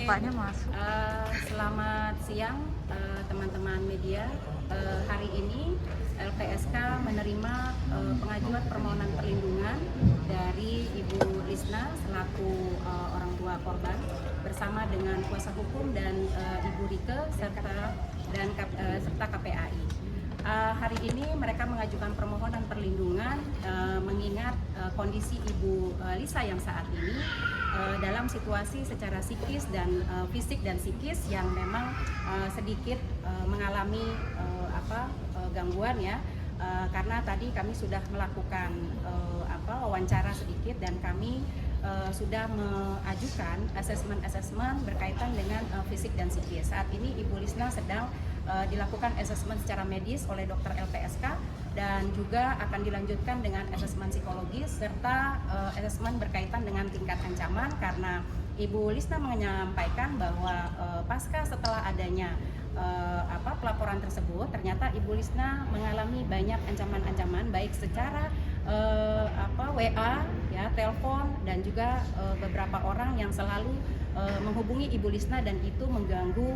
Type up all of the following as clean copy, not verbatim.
Bapaknya masuk. Selamat siang teman-teman media. Hari ini LPSK menerima pengajuan permohonan perlindungan dari Ibu Lisna selaku orang tua korban bersama dengan kuasa hukum dan Ibu Rike serta KPAI. Hari ini mereka mengajukan permohonan perlindungan mengingat kondisi Ibu Lisa yang saat ini dalam situasi secara psikis dan fisik dan psikis yang memang sedikit mengalami gangguan ya. Karena tadi kami sudah melakukan wawancara sedikit dan kami sudah mengajukan asesmen berkaitan dengan fisik dan psikis. Saat ini Ibu Lisna sedang dilakukan asesmen secara medis oleh dokter LPSK dan juga akan dilanjutkan dengan asesmen psikologis serta asesmen berkaitan dengan tingkat ancaman, karena Ibu Lisna menyampaikan bahwa pasca setelah adanya pelaporan tersebut ternyata Ibu Lisna mengalami banyak ancaman-ancaman baik secara WA ya, telepon, dan juga beberapa orang yang selalu menghubungi Ibu Lisna dan itu mengganggu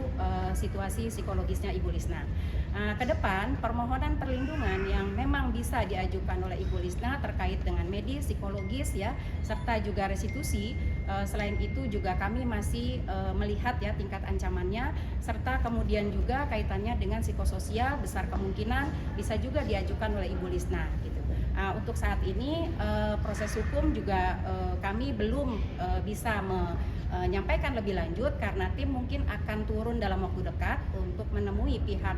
situasi psikologisnya Ibu Lisna. Ke depan permohonan perlindungan yang memang bisa diajukan oleh Ibu Lisna terkait dengan medis, psikologis ya, serta juga restitusi. Selain itu juga kami masih melihat ya tingkat ancamannya, serta kemudian juga kaitannya dengan psikososial besar kemungkinan bisa juga diajukan oleh Ibu Lisna gitu. Untuk saat ini proses hukum juga kami belum bisa menyampaikan lebih lanjut karena tim mungkin akan turun dalam waktu dekat untuk menemui pihak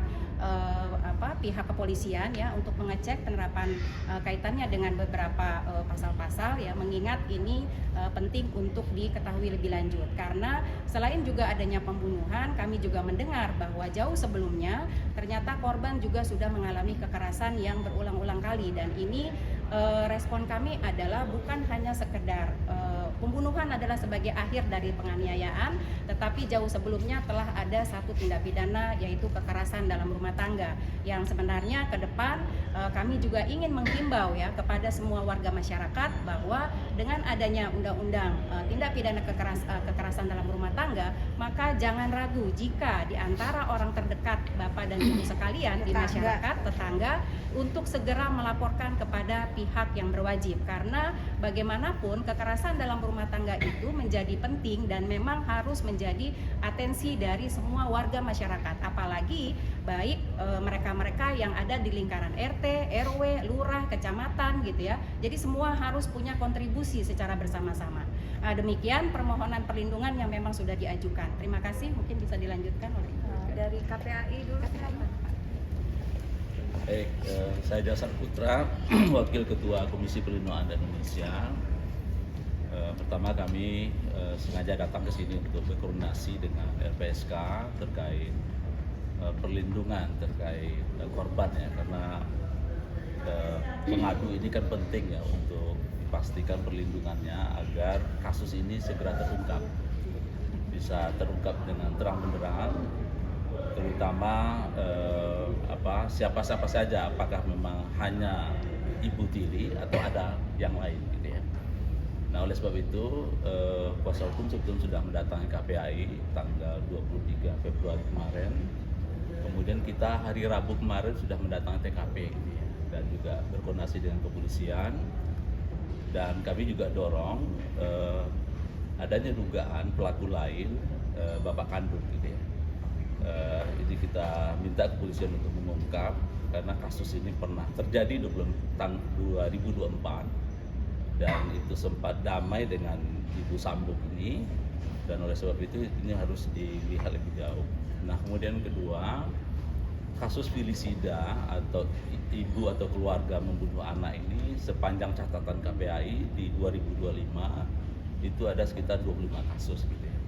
kepolisian ya untuk mengecek penerapan kaitannya dengan beberapa pasal-pasal ya, mengingat ini penting untuk diketahui lebih lanjut karena selain juga adanya pembunuhan, kami juga mendengar bahwa jauh sebelumnya ternyata korban juga sudah mengalami kekerasan yang berulang-ulang kali, dan ini respon kami adalah bukan hanya sekedar pembunuhan adalah sebagai akhir dari penganiayaan, tetapi jauh sebelumnya telah ada satu tindak pidana yaitu kekerasan dalam rumah tangga yang sebenarnya ke depan kami juga ingin menghimbau ya kepada semua warga masyarakat bahwa dengan adanya undang-undang tindak pidana kekerasan dalam rumah tangga, maka jangan ragu jika di antara orang terdekat Bapak dan Ibu sekalian di masyarakat, tetangga, untuk segera melaporkan kepada pihak yang berwajib, karena bagaimanapun kekerasan dalam rumah tangga itu menjadi penting dan memang harus menjadi atensi dari semua warga masyarakat, apalagi baik mereka-mereka yang ada di lingkaran RT, RW, lurah, kecamatan gitu ya. Jadi semua harus punya kontribusi secara bersama-sama. Demikian permohonan perlindungan yang memang sudah diajukan. Terima kasih, mungkin bisa dilanjutkan oleh Dari KPAI dulu. Baik, saya Jasar Putra, Wakil Ketua Komisi Perlindungan Anak Indonesia. Pertama kami sengaja datang ke sini untuk berkoordinasi dengan LPSK terkait perlindungan terkait korban ya, karena pengadu ini kan penting ya untuk dipastikan perlindungannya agar kasus ini segera terungkap, bisa terungkap dengan terang benderang, terutama siapa-siapa saja, apakah memang hanya Ibu Tili atau ada yang lain gitu ya. Nah, oleh sebab itu kuasa hukum sebetulnya sudah mendatangi KPAI tanggal 23 Februari kemarin. Kemudian kita hari Rabu kemarin sudah mendatangi TKP gitu ya, dan juga berkoordinasi dengan kepolisian, dan kami juga dorong adanya dugaan pelaku lain bapak kandung gitu ya. Jadi kita minta kepolisian untuk mengungkap karena kasus ini pernah terjadi 2024 dan itu sempat damai dengan Ibu Sambo ini, dan oleh sebab itu ini harus dilihat lebih jauh. Nah, kemudian kedua, kasus filisida atau ibu atau keluarga membunuh anak ini sepanjang catatan KPAI di 2025 itu ada sekitar 25 kasus gitu ya.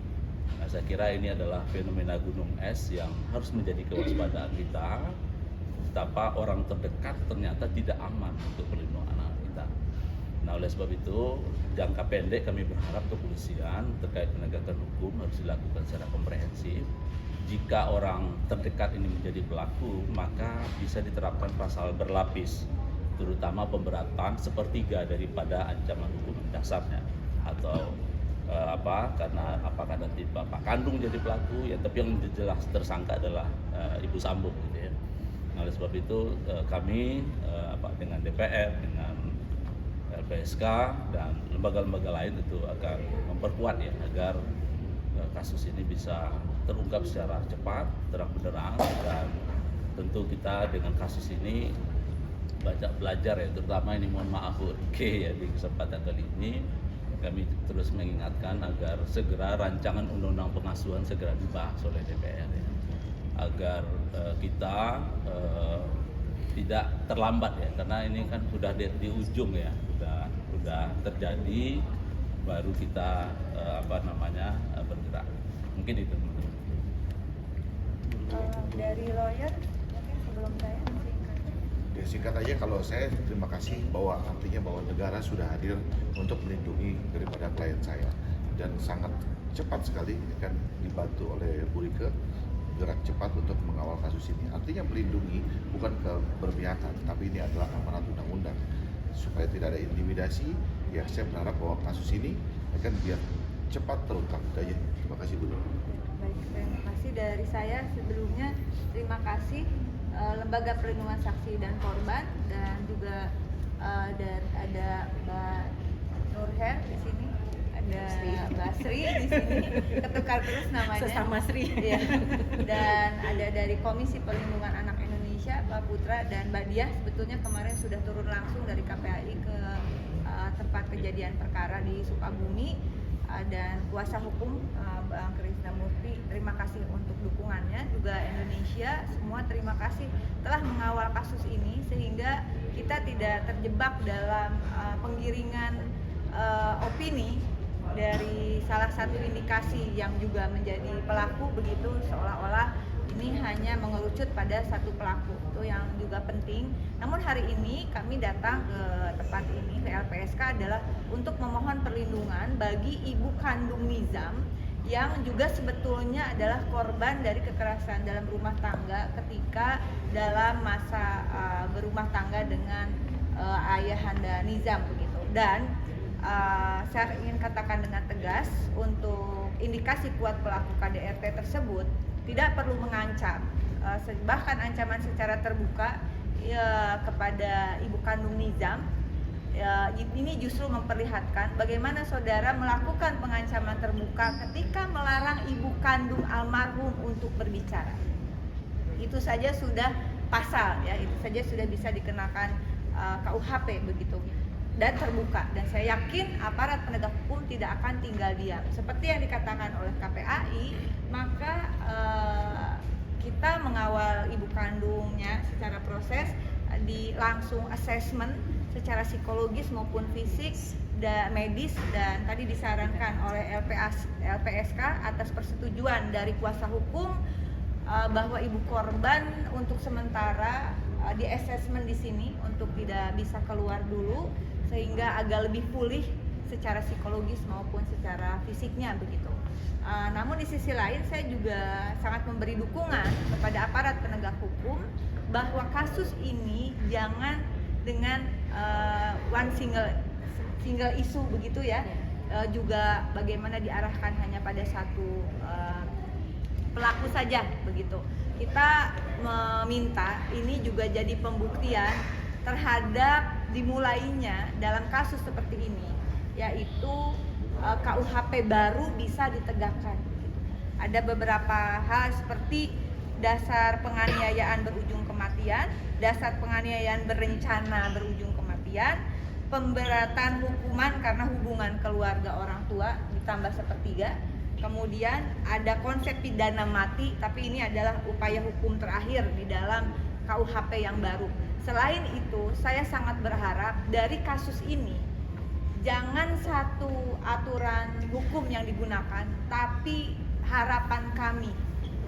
Nah, saya kira ini adalah fenomena gunung es yang harus menjadi kewaspadaan kita, betapa orang terdekat ternyata tidak aman untuk perlindungan anak kita. Nah, oleh sebab itu jangka pendek kami berharap kepolisian terkait penegakan hukum harus dilakukan secara komprehensif. Jika orang terdekat ini menjadi pelaku, maka bisa diterapkan pasal berlapis, terutama pemberatan sepertiga daripada ancaman hukum dasarnya atau apa, karena apakah nanti bapak kandung jadi pelaku ya, tapi yang jelas tersangka adalah Ibu Sambo gitu ya. Nah, oleh sebab itu kami dengan DPR, dengan LPSK dan lembaga-lembaga lain itu akan memperkuat ya agar kasus ini bisa terungkap secara cepat, terang benderang, dan tentu kita dengan kasus ini banyak belajar ya, terutama ini mohon maaf Bu Rike ya, di kesempatan kali ini kami terus mengingatkan agar segera rancangan undang-undang pengasuhan segera dibahas oleh DPR ya, agar kita tidak terlambat ya, karena ini kan sudah di ujung ya, sudah terjadi, baru kita bergerak. Mungkin itu. Dari lawyer mungkin sebelum saya singkat. Ya, singkat aja, kalau saya terima kasih bahwa artinya bahwa negara sudah hadir untuk melindungi daripada klien saya, dan sangat cepat sekali kan dibantu oleh Bu Rike gerak cepat untuk mengawal kasus ini. Artinya melindungi bukan keberpihakan, tapi ini adalah amanat undang-undang supaya tidak ada intimidasi. Ya, saya berharap bahwa kasus ini akan biar cepat terungkap. Aja. Terima kasih Bu. Baik, terima kasih dari saya. Sebelumnya terima kasih Lembaga Perlindungan Saksi dan Korban, dan juga dan ada Mbak Nurher di sini, ada Mbak Sri di sini, ketukar terus namanya. Sesama Sri. Ya. Dan ada dari Komisi Perlindungan Anak Indonesia, Pak Putra dan Mbak Diah. Sebetulnya kemarin sudah turun langsung dari KPAI ke tempat kejadian perkara di Sukabumi, dan kuasa hukum Bang Krisnamurti, terima kasih untuk dukungannya. Juga Indonesia semua terima kasih telah mengawal kasus ini sehingga kita tidak terjebak dalam penggiringan opini dari salah satu indikasi yang juga menjadi pelaku, begitu seolah-olah ini hanya mengerucut pada satu pelaku. Itu yang juga penting. Namun hari ini kami datang ke tempat ini, ke LPSK, adalah untuk memohon perlindungan bagi ibu kandung Nizam yang juga sebetulnya adalah korban dari kekerasan dalam rumah tangga ketika dalam masa berumah tangga dengan ayahanda Nizam begitu. Dan saya ingin katakan dengan tegas, untuk indikasi kuat pelaku KDRT tersebut tidak perlu mengancam, bahkan ancaman secara terbuka ya, kepada ibu kandung Nizam. Ya, ini justru memperlihatkan bagaimana saudara melakukan pengancaman terbuka ketika melarang ibu kandung almarhum untuk berbicara. Itu saja sudah pasal ya, itu saja sudah bisa dikenakan KUHP begitu, dan terbuka. Dan saya yakin aparat penegak hukum tidak akan tinggal diam. Seperti yang dikatakan oleh KPAI, maka kita mengawal ibu kandungnya secara proses, langsung assessment secara psikologis maupun fisik dan medis, dan tadi disarankan oleh LPSK atas persetujuan dari kuasa hukum bahwa ibu korban untuk sementara di assessment di sini untuk tidak bisa keluar dulu, sehingga agak lebih pulih secara psikologis maupun secara fisiknya begitu. Namun di sisi lain saya juga sangat memberi dukungan kepada aparat penegak hukum bahwa kasus ini jangan dengan one single isu begitu ya, juga bagaimana diarahkan hanya pada satu pelaku saja begitu. Kita meminta ini juga jadi pembuktian terhadap dimulainya dalam kasus seperti ini, yaitu KUHP baru bisa ditegakkan. Ada beberapa hal seperti dasar penganiayaan berujung kematian, dasar penganiayaan berencana berujung kematian, pemberatan hukuman karena hubungan keluarga orang tua ditambah sepertiga, kemudian ada konsep pidana mati, tapi ini adalah upaya hukum terakhir di dalam KUHP yang baru. Selain itu, saya sangat berharap dari kasus ini jangan satu aturan hukum yang digunakan, tapi harapan kami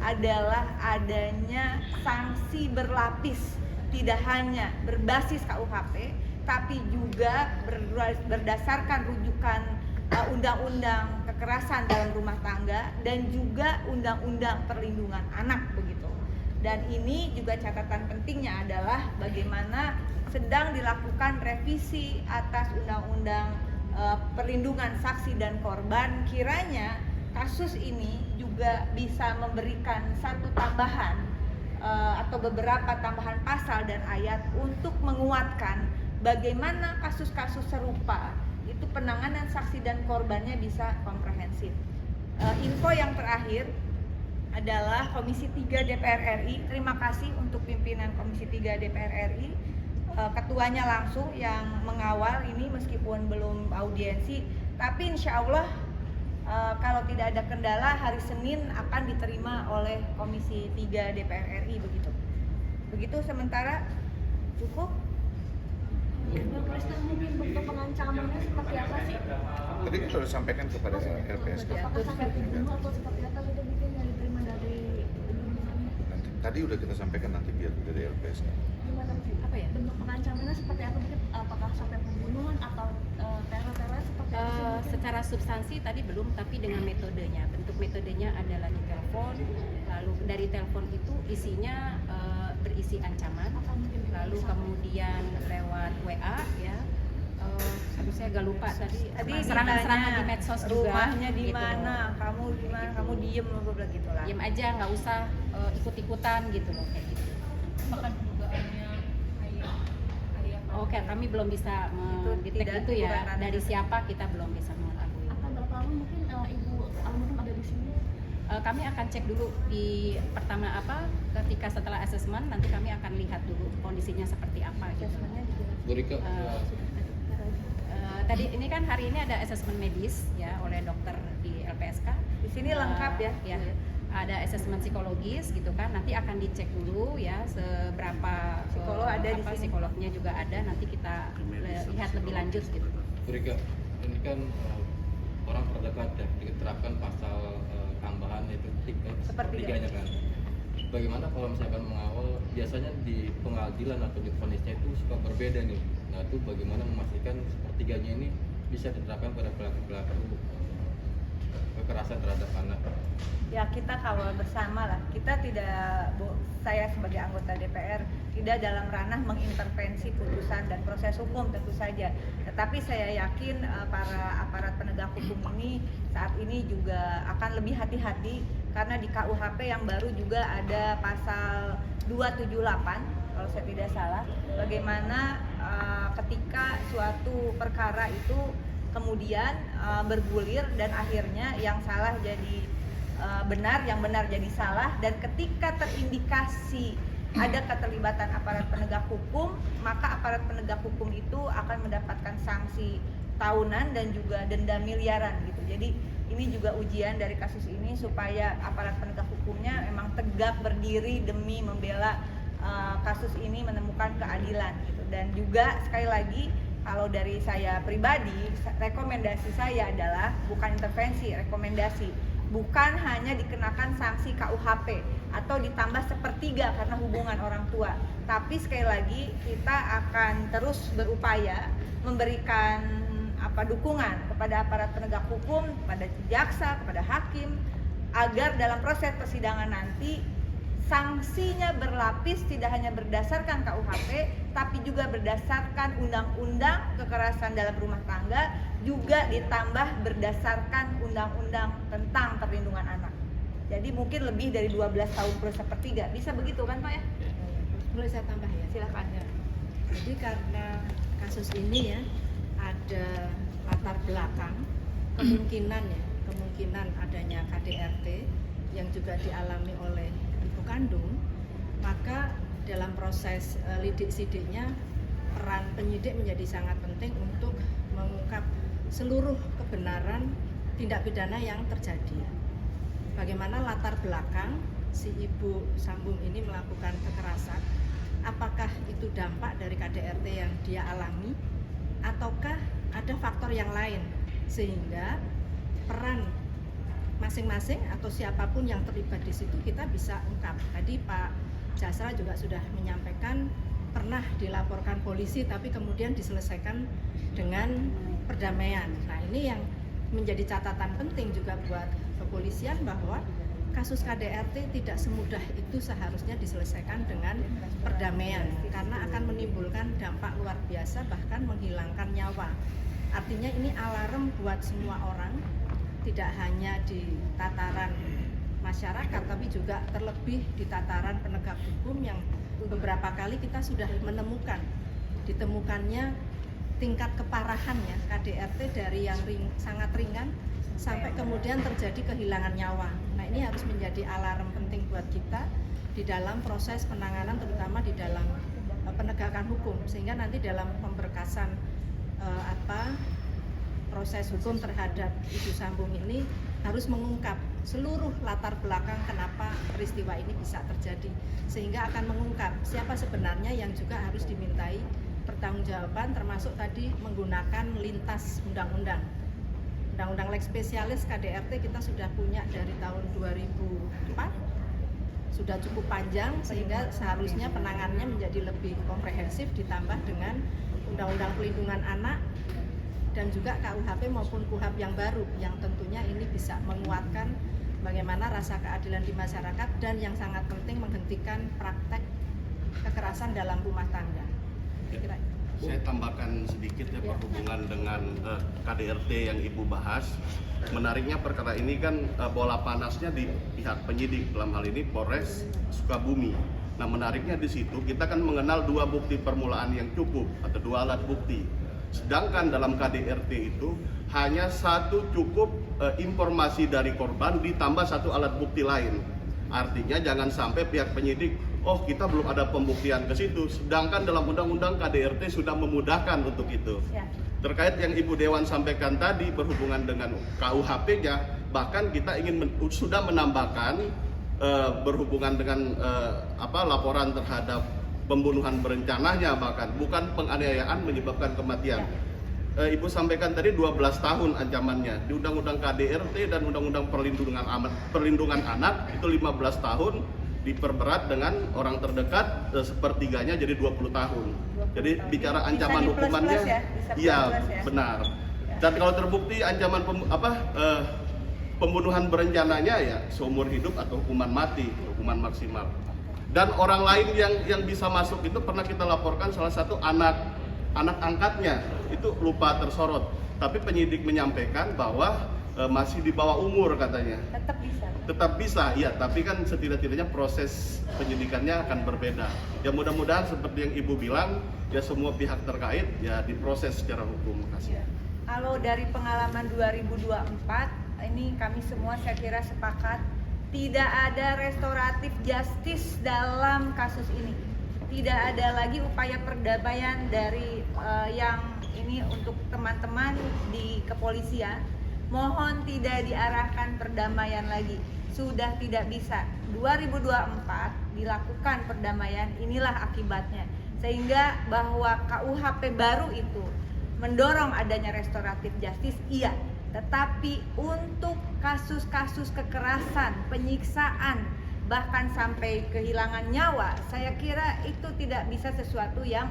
adalah adanya sanksi berlapis, tidak hanya berbasis KUHP, tapi juga berdasarkan rujukan undang-undang kekerasan dalam rumah tangga dan juga undang-undang perlindungan anak begitu. Dan ini juga catatan pentingnya adalah bagaimana sedang dilakukan revisi atas undang-undang perlindungan saksi dan korban, kiranya kasus ini juga bisa memberikan satu tambahan atau beberapa tambahan pasal dan ayat untuk menguatkan bagaimana kasus-kasus serupa itu penanganan saksi dan korbannya bisa komprehensif. Info yang terakhir adalah Komisi 3 DPR RI. Terima kasih untuk pimpinan Komisi 3 DPR RI, ketuanya langsung yang mengawal ini meskipun belum audiensi, tapi insya Allah kalau tidak ada kendala hari Senin akan diterima oleh Komisi 3 DPR RI begitu sementara. Cukup. Presiden mungkin bentuk pengancamannya seperti apa sih? Tadi kita sudah sampaikan kepada LPSK. Apakah sampai dibunuh atau seperti apa gitu mungkin yang diterima dari Tadi udah kita sampaikan, nanti biar dari LPSK. gimana apa ya bentuk pengancamannya seperti apa mungkin apakah sampai pembunuhan atau teror seperti apa sih? Secara substansi tadi belum, tapi dengan metodenya. Bentuk metodenya adalah di telepon, lalu dari telepon itu isinya berisi ancaman, lalu kemudian lewat WA ya. Aduh saya agak lupa tadi serangan-serangan di medsos juga. Rumahnya di gitu. mana? Kamu di mana? Gitu. Kamu diem loh gitu lah. Diem aja, nggak usah ikut-ikutan gitu loh kayak gitu. Bahkan dugaannya ayah. Oke, kami belum bisa mendetek tidak- itu ya. bukan ranah Dari itu. siapa kita belum bisa mengetahui. Akan berapa lama mungkin ibu almarhum ada di sini? Kami akan cek dulu di pertama ketika setelah asesmen nanti kami akan lihat dulu kondisinya seperti apa gitu. Bu Rika, Tadi ini kan hari ini ada asesmen medis ya oleh dokter di LPSK. Di sini lengkap ya. Ya. Ada asesmen psikologis gitu kan. Nanti akan dicek dulu ya seberapa Psikolog ada di sini. psikolognya juga ada. Nanti kita lihat lebih lanjut gitu. Bu Rika, ini kan orang terdekat ya diterapkan pasal tambahan itu sepertiganya kan. Bagaimana kalau misalkan mengawal, biasanya di pengadilan atau di vonisnya itu suka berbeda nih. Nah itu bagaimana memastikan sepertiganya ini bisa diterapkan pada pelaku-pelaku kekerasan terhadap anak? Ya kita kawal bersama lah. Kita tidak, saya sebagai anggota DPR tidak dalam ranah mengintervensi putusan dan proses hukum tentu saja. Tetapi saya yakin para aparat penegak hukum ini saat ini juga akan lebih hati-hati karena di KUHP yang baru juga ada pasal 278 kalau saya tidak salah. Bagaimana ketika suatu perkara itu kemudian bergulir dan akhirnya yang salah jadi benar, yang benar jadi salah, dan ketika terindikasi ada keterlibatan aparat penegak hukum, maka aparat penegak hukum itu akan mendapatkan sanksi tahunan dan juga denda miliaran gitu. Jadi ini juga ujian dari kasus ini supaya aparat penegak hukumnya memang tegak berdiri demi membela kasus ini menemukan keadilan gitu. Dan juga sekali lagi kalau dari saya pribadi, rekomendasi saya adalah bukan intervensi, rekomendasi. Bukan hanya dikenakan sanksi KUHP atau ditambah sepertiga karena hubungan orang tua. Tapi sekali lagi kita akan terus berupaya memberikan dukungan kepada aparat penegak hukum, kepada jaksa, kepada hakim agar dalam proses persidangan nanti sanksinya berlapis, tidak hanya berdasarkan KUHP tapi juga berdasarkan undang-undang kekerasan dalam rumah tangga, juga ditambah berdasarkan undang-undang tentang perlindungan anak. Jadi mungkin lebih dari 12 tahun plus sepertiga. Bisa begitu kan Pak ya? Boleh saya tambah ya? Silakan. Jadi karena kasus ini ya ada latar belakang kemungkinan adanya KDRT yang juga dialami oleh ibu kandung, maka dalam proses lidik-sidiknya peran penyidik menjadi sangat penting untuk mengungkap seluruh kebenaran tindak pidana yang terjadi. Bagaimana latar belakang si ibu sambung ini melakukan kekerasan, apakah itu dampak dari KDRT yang dia alami ataukah ada faktor yang lain sehingga peran masing-masing atau siapapun yang terlibat di situ kita bisa ungkap. Tadi Pak Jasra juga sudah menyampaikan pernah dilaporkan polisi tapi kemudian diselesaikan dengan perdamaian. Nah ini yang menjadi catatan penting juga buat kepolisian bahwa kasus KDRT tidak semudah itu seharusnya diselesaikan dengan perdamaian karena akan menimbulkan dampak luar biasa bahkan menghilangkan nyawa Artinya ini alarm buat semua orang, tidak hanya di tataran masyarakat tapi juga terlebih di tataran penegak hukum yang beberapa kali kita sudah ditemukannya tingkat keparahannya KDRT dari yang sangat ringan sampai kemudian terjadi kehilangan nyawa. Nah, ini harus menjadi alarm penting buat kita di dalam proses penanganan, terutama di dalam penegakan hukum, sehingga nanti dalam pemberkasan proses hukum terhadap Ibu Sambung ini harus mengungkap seluruh latar belakang kenapa peristiwa ini bisa terjadi, sehingga akan mengungkap siapa sebenarnya yang juga harus dimintai pertanggungjawaban, termasuk tadi menggunakan lintas undang-undang Lex Specialis KDRT kita sudah punya dari tahun 2004, sudah cukup panjang sehingga seharusnya penanganannya menjadi lebih komprehensif, ditambah dengan Undang-Undang Pelindungan Anak dan juga KUHP maupun KUHAP yang baru, yang tentunya ini bisa menguatkan bagaimana rasa keadilan di masyarakat dan yang sangat penting menghentikan praktek kekerasan dalam rumah tangga. Saya tambahkan sedikit ya berhubungan dengan KDRT yang Ibu bahas. Menariknya perkara ini kan bola panasnya di pihak penyidik, dalam hal ini Polres Sukabumi. Nah, menariknya di situ kita kan mengenal 2 bukti permulaan yang cukup atau 2 alat bukti. Sedangkan dalam KDRT itu hanya 1 cukup informasi dari korban ditambah 1 alat bukti lain. Artinya jangan sampai pihak penyidik, oh kita belum ada pembuktian ke situ. Sedangkan dalam Undang-Undang KDRT sudah memudahkan untuk itu. Terkait yang Ibu Dewan sampaikan tadi berhubungan dengan KUHP-nya, bahkan kita sudah menambahkan berhubungan dengan laporan terhadap pembunuhan berencananya, bahkan bukan penganiayaan menyebabkan kematian. Ibu sampaikan tadi 12 tahun ancamannya. Di Undang-Undang KDRT dan Undang-Undang Perlindungan Anak itu 15 tahun, diperberat dengan orang terdekat sepertiganya jadi 20 tahun. Jadi bicara ancaman hukumannya, iya benar. Dan kalau terbukti ancaman pembunuhan berencananya ya seumur hidup atau hukuman mati, hukuman maksimal. Dan orang lain yang bisa masuk itu pernah kita laporkan salah satu anak angkatnya itu lupa tersorot, tapi penyidik menyampaikan bahwa masih di bawah umur katanya. Tetap bisa, ya, tapi kan setidak-tidaknya proses penyidikannya akan berbeda. Ya mudah-mudahan seperti yang Ibu bilang, ya semua pihak terkait ya diproses secara hukum. Makasih. Kalau dari pengalaman 2024, ini kami semua saya kira sepakat tidak ada restoratif justice dalam kasus ini. Tidak ada lagi upaya perdamaian dari yang ini untuk teman-teman di kepolisian. Mohon tidak diarahkan perdamaian lagi. Sudah tidak bisa. 2024 dilakukan perdamaian, inilah akibatnya. Sehingga bahwa KUHP baru itu mendorong adanya restoratif justice, iya. Tetapi untuk kasus-kasus kekerasan, penyiksaan, bahkan sampai kehilangan nyawa, saya kira itu tidak bisa sesuatu yang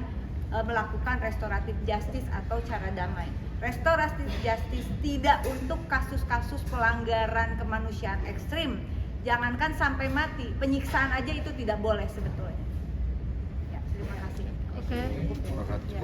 melakukan restoratif justice atau cara damai. Restoratif justice tidak untuk kasus-kasus pelanggaran kemanusiaan ekstrim. Jangankan sampai mati, penyiksaan aja itu tidak boleh sebetulnya. Ya, terima kasih. Terima kasih.